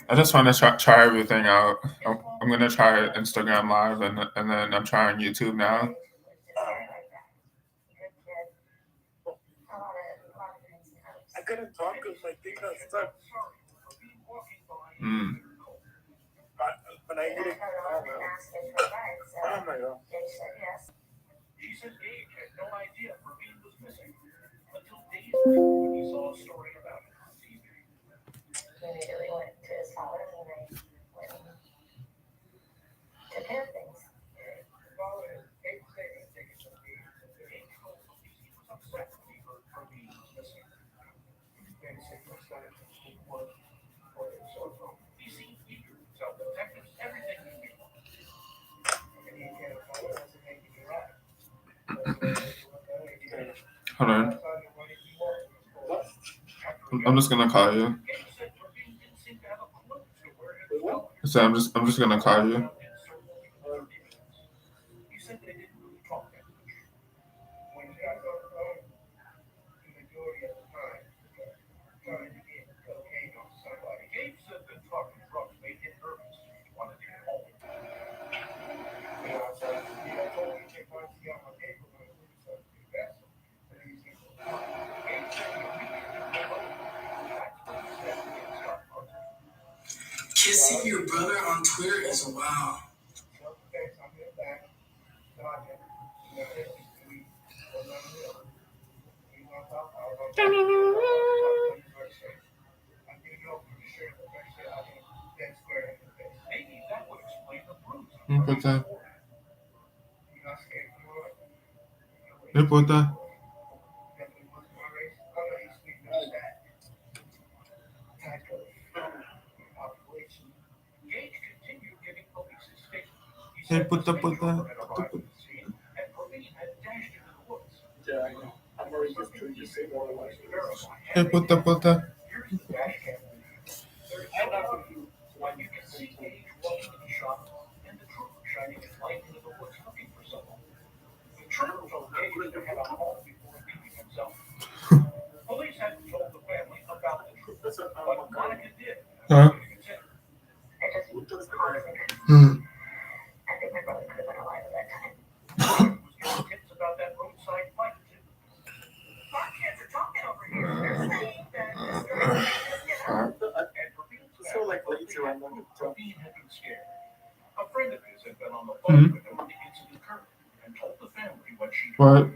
I just want to try everything out. I'm gonna try Instagram Live and then I'm trying YouTube now. Mm. Hold on. I'm just gonna call you. So I'm just gonna call you. Kissing your brother on Twitter is wow. Put that. Put that. Put that. Put that. Huh? Hmm. Hmm. What?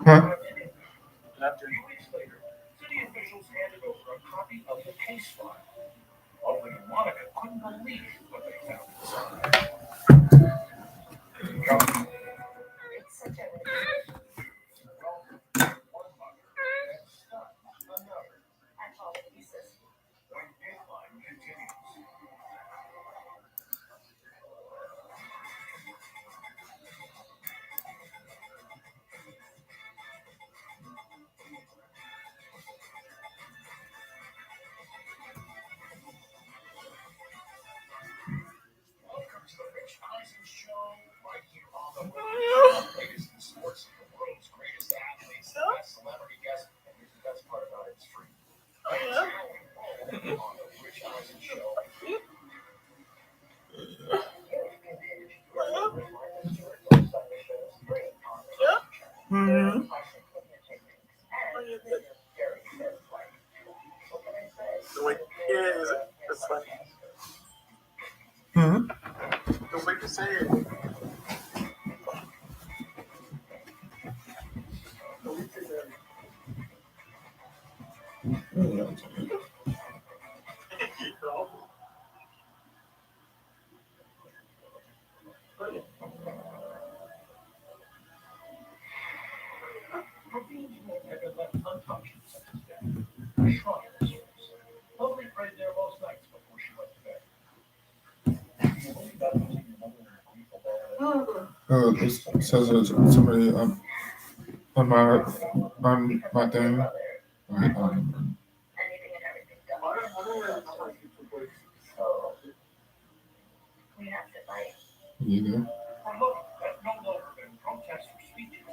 Huh? wait to say it. Had been left untouched since his death. A shrine of sorts. Lovely prayed there most nights before she went to bed. You worry about losing your mother and your grief about Oh, it says there's somebody on my thing. Like, Anything and everything done. So we have to fight. either. For love, that no longer been protests or speeches.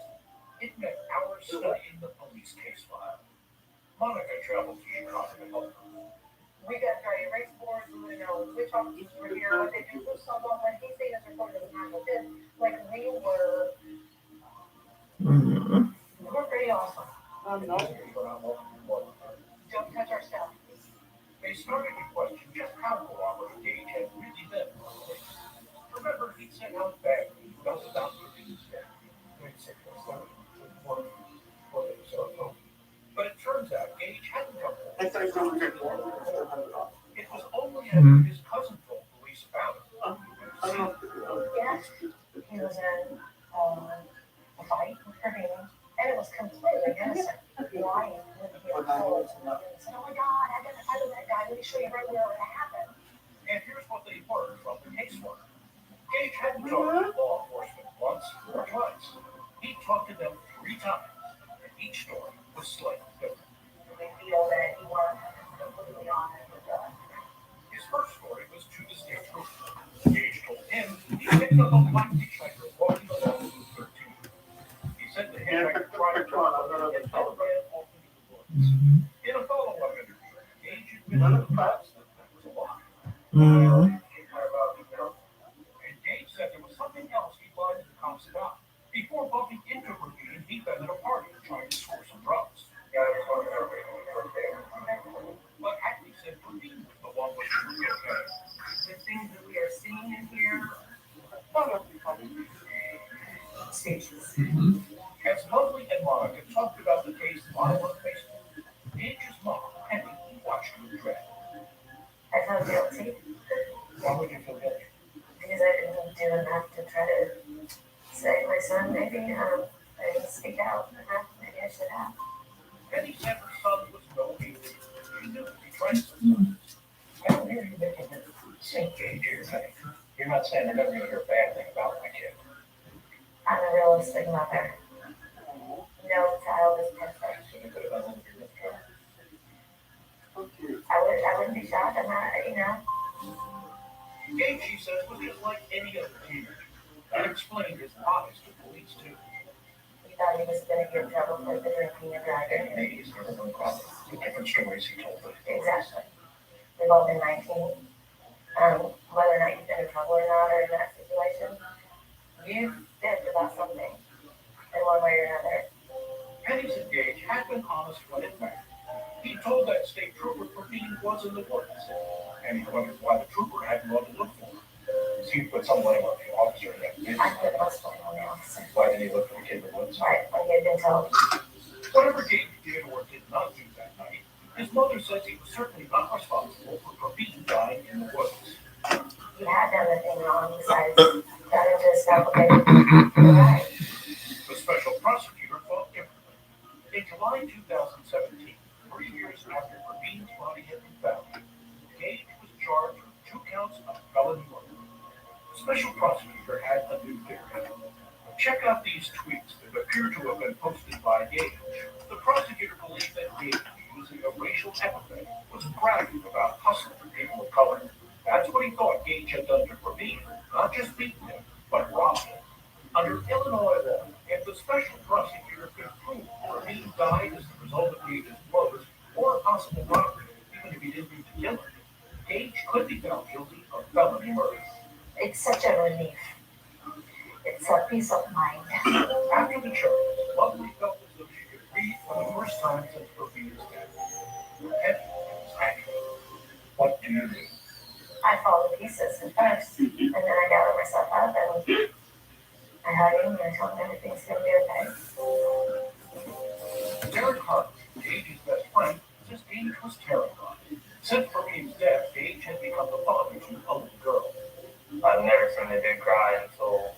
It meant hours studying the police case file. Monica traveled to Chicago to help her. We got dry erase boards, you know, which officers were here, what they do with someone, when he seen us recording the time with this, like we were pretty awesome. Don't touch our stuff. They started to question just how cooperative Gage had really been with the police. Remember, he said how badly he felt about Ruby's death. But it turns out Gage hadn't come home. I thought it was It was only after his cousin told police about it. Yes, he was in a fight with Praveen, and it was completely innocent. Lying when he was told, and said, "Oh my God, I got to fight with that guy. Let me show you right where it happened." And here's what they learned from the casework. Gage hadn't talked to law enforcement once or twice. He talked to them 3 times, and each story was slightly different. We feel that he was completely honest with us. His first story was to the state trooper. Gage told him he picked up a black hitchhiker walking along Route 13. He said the hitchhiker tried to run over and ran off into the woods. In a follow-up interview, Gage admitted to the cops that was a lie. And Gage said there was something else he lied to the cops about. Before bumping into Praveen, he'd been at a party trying to score some drugs. But Hackney said Praveen was the one with the okay. The things that we are seeing in here, stages. As Lovely and Monica talked about the case live on Facebook, Gage's mom, Penny, watched with dread. I felt guilty Why would you feel guilty? because I didn't do enough to try to save my son. Maybe I didn't speak out enough. Maybe I should have. Penny said her son was no hero. She knew he tried sometimes. I don't hear you making it sink, Gage, here, Penny. You're not saying they're never going to hear a bad thing about my kid. I'm a realistic mother. No child is perfect. So you could have done anything with her. I wouldn't be shocked. I'm not, you know. Gage, she says, was just like any other teenager. That explained his lies to police, too. He thought he was going to get in trouble for the drinking and And driving. maybe he's never been caught. The different stories he told her. Exactly. We've all been 19. Whether or not you've been in trouble or not, or in that situation, you fibbed about something in one way or another. Penny said Gage had been honest when it mattered. He told that state trooper Praveen was in the woods, and he wondered why the trooper hadn't gone to look for him. So he put some blame on the officer that did. I put most blame on the officer. Why did he look for the kid in the woods? Right, when he had been told. Whatever Gage did or did not do that night, his mother says he was certainly not responsible for Praveen dying in the woods. He had done the thing wrong besides got into a scuffle. You're right. The special prosecutor thought differently. In July 2017, 3 years after Praveen's body had been found, Gage was charged with 2 counts of felony murder. The special prosecutor had a new theory. Check out these tweets that appear to have been posted by Gage. The prosecutor believed that Gage, using a racial epithet, was bragging about hustling for people of color. That's what he thought Gage had done to Praveen, not just beaten him, but robbed him. Under Illinois law, if the special prosecutor could prove Praveen died as the result of Gage's blows or a possible robbery, even if he didn't mean to kill him, Gage could be found guilty of felony murder. It's such a relief. It's a peace of mind. After the charge, Lovely felt as though she could breathe for the first time since Praveen's death. Penny was happy. What do you do? I fall to pieces at first, and then I got over myself up and I hug him and I told him everything's going to be okay. Derek Hart, Gage's best friend, says Gage was terrified. Since Pervine's death, Gage had become the father to a little girl. I've never seen a dude cry until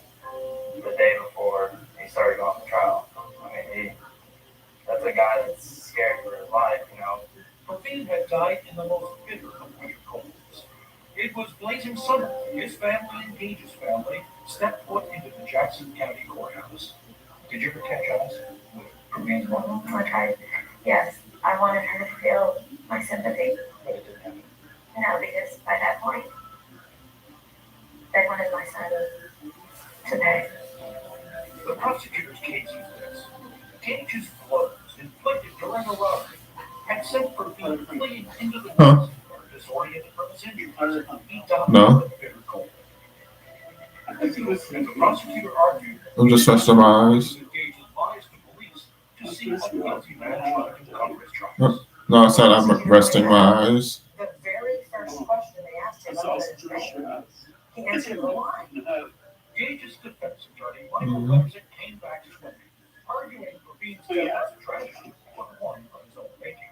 the day before he started going to trial. I mean, that's a guy that's scared for his life, you know. Pervine had died in the most bitter of winter colds. It was blazing summer. His family and Gage's family stepped foot into the Jackson County Courthouse. Did you ever catch eyes with Pervine's mom? I tried. Yes, I wanted her to feel my sympathy. But it didn't happen. No, because by that point, they wanted my son to pay. The prosecutor's case is this. Gage's blows inflicted during a robbery had sent Pervine fleeing into the woods, disoriented from his injuries. He died No. of bitter cold. And the prosecutor argued I'm just resting my eyes. that Gage's lies to police to see a guilty man tried to cover his trials. No, I said I'm resting my eyes. The very first question they asked him about his name, he answered the lie. Gage's defense attorney, Michael Webster, came back swimming, arguing Pervine's death as a tragedy, but one of his own making.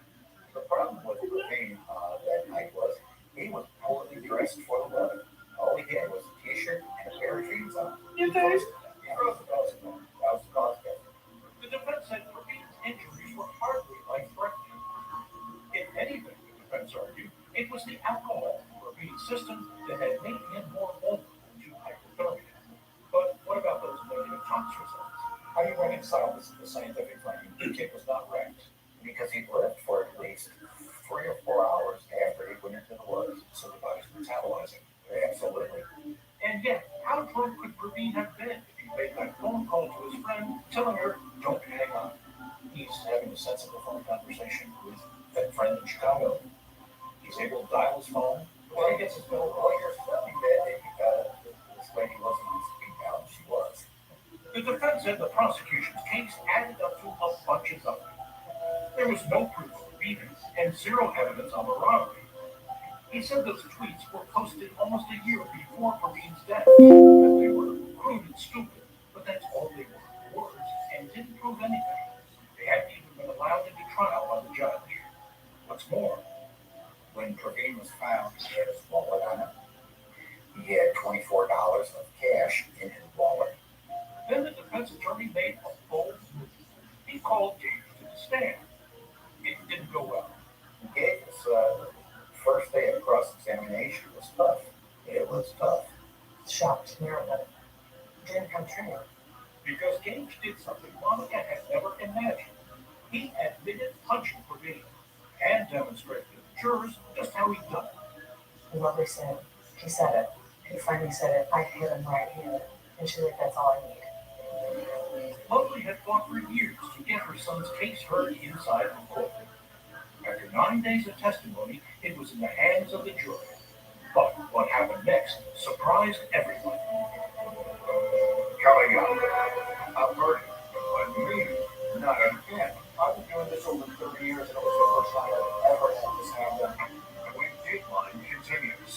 The problem with Pervine that night was he was poorly dressed for the weather. All he had was a t-shirt and a pair of jeans on. He froze to death. That was the cause of death. The defense said Pervine's injuries were hardly life-threatening. If anything, the defense argued, it was the alcohol in Pervine's system that had made him more vulnerable to hypothermia. But what about those negative tox results? How do you reconcile this with the scientific finding? The kid was not wrecked because he lived for at least 3 or 4 hours after he went into the woods. So the body's metabolizing. Absolutely. And yet, how drunk could Pervine have been if he made that phone call to his friend telling her, don't hang on? He's having a sensible phone conversation with that friend in Chicago. He's able to dial his phone. Well, he gets his phone. Well, you're spelling that because this lady wasn't on speed dial. She was. The defense said the prosecution's case added up to a bunch of nothing. There was no proof of the beating and zero evidence of a robbery. He said those tweets were posted almost a year before Pervine's death, that they were crude and stupid, but that's all they were, words, and didn't prove anything. They hadn't even been allowed into trial by the judge. What's more, When Pervine was found, he had his wallet on him. He had $24 of cash in his wallet. then the defense attorney made a bold move. He called Gage to the stand. It didn't go well. Gage's first day of cross-examination was tough. It was tough. Shocked Marilyn. Dream come true. Because Gage did something Monica had never imagined. He admitted punching Pervine and demonstrated to the jurors just how he'd done it. Lovely said, he said it. He finally said it. I hit him right here. And she's like, that's all I need. Lovely had fought for years to get her son's case heard inside the court. After 9 days of testimony, it was in the hands of the jury. But what happened next surprised everyone. Coming up, a verdict, but me, not again. I've been doing this over 30 years, and it was the first time I've ever had this happen. When Dateline continues.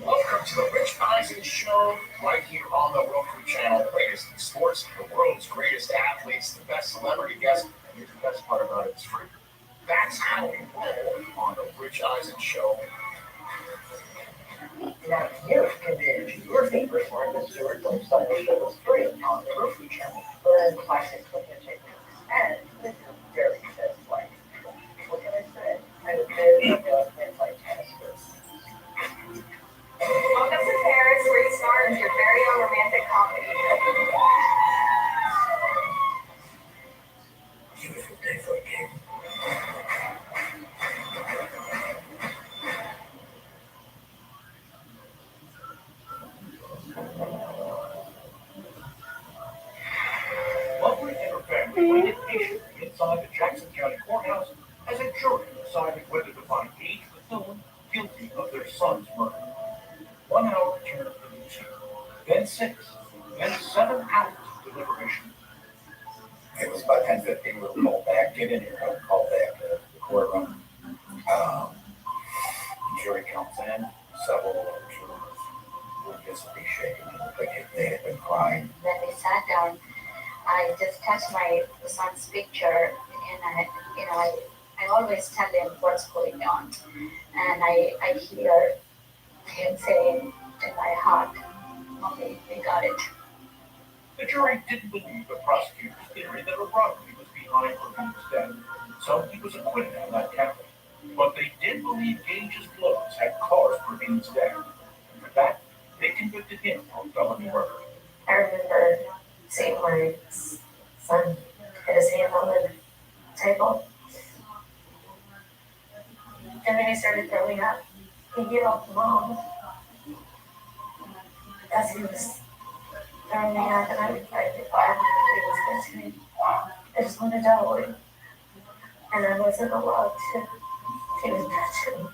Welcome to the Rich Eisen Show, right here on the Roku channel. The greatest in sports, the world's greatest athletes, the best celebrity guests, and here's the best part about it, it's free. That's how we roll on the Rich Eisen Show. Now you can binge your favorite Martha Stewart lifestyle shows free on the Roku channel. Learn classic chicken and live your very best life. What can I say? I'm a very multi-tasker. Welcome to Paris, where you star in your very own romantic comedy. Beautiful day for a game. Lovely and her family waited patiently inside the Jackson County Courthouse as a jury decided whether to find Gage Bethune guilty of their son's murder. 1 hour turned into 6, then 7 hours of deliberation. It was about 10:50, we were called back, get in here, I was called back to the courtroom. Jury comes in, several of the jurors were visibly shaking, like they had been crying. When we sat down, I just touched my son's picture, and I always tell him what's going on, and I hear him saying in my heart, "Mommy, we got it." The jury didn't believe the prosecutor's theory that a robbery was behind Ravine's death, so he was acquitted on that count. But they did believe Gage's blows had caused Ravine's death. And for that, they convicted him of felony murder. I remember seeing my son hit his hand on the table, and then he started throwing up. He yelled, "Mom," as he was throwing up, and I was listening. I just wanted to hold him, and I wasn't allowed to. He was touching.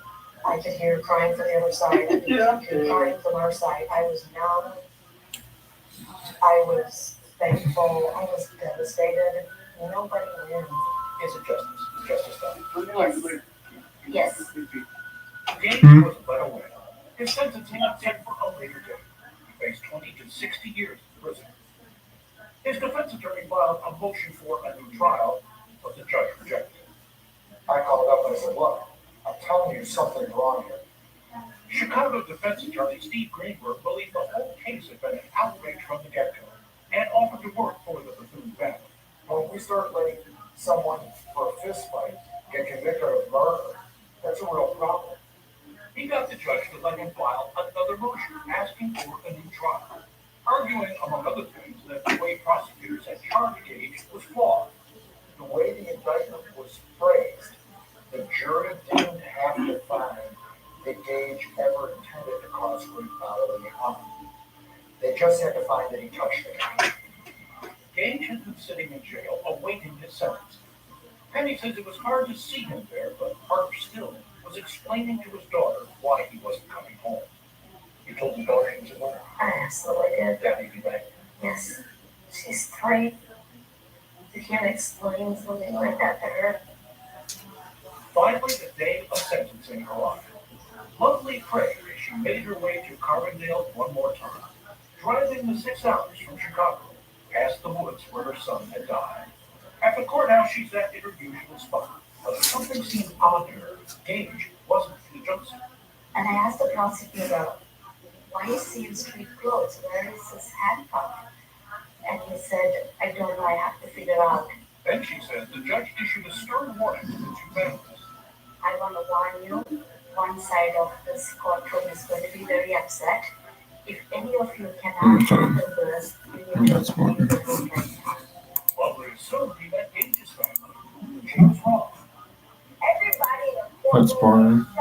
I could hear crying from the other side. I could hear crying from our side. I was numb. I was thankful. I was devastated. Nobody wins. Is it justice? Is justice done? Yes. Gage was let away. His sentencing was set for a later date. He faced 20 to 60 years in prison. His defense attorney filed a motion for a new trial, but the judge rejected it. I called up and I said, "Look, I'm telling you something's wrong here." Chicago defense attorney Steve Greenberg believed the whole case had been an outrage from the get-go and offered to work for the Bethune family. When we start letting someone for a fist fight get convicted of murder, that's a real problem. He got the judge to let him file another motion asking for a new trial, arguing, among other things, that the way prosecutors had charged Gage was flawed. The way the indictment was phrased, the jury didn't have to find that Gage ever intended to cause great bodily harm. They just had to find that he touched the guy. Gage had been sitting in jail awaiting his sentence. Penny says it was hard to see him there, but harder still was explaining to his daughter why he wasn't coming home. You told your daughter she was a winner. I absolutely did. Daddy be back. Yes. She's 3. You can't explain something like that to her. Finally, the day of sentencing arrived. Lovely prayed as she made her way to Carbondale one more time, driving the 6 hours from Chicago, past the woods where her son had died. At the courthouse, she sat in her usual spot, but something seemed odd to her. Gage wasn't in the jumpsuit. And I asked the prosecutor, "Why is he in street clothes? Where is his handcuff?" And he said, "I don't know, I have to figure out. Then she said the judge issued a stern warning to the 2 families. I want to warn you, one side of this courtroom is going to be very upset. If any of you cannot handle this, you need to That's one. leave the room right now." Lovely assumed he met Gage's family. She was wrong. Everybody in the That's courtroom boring.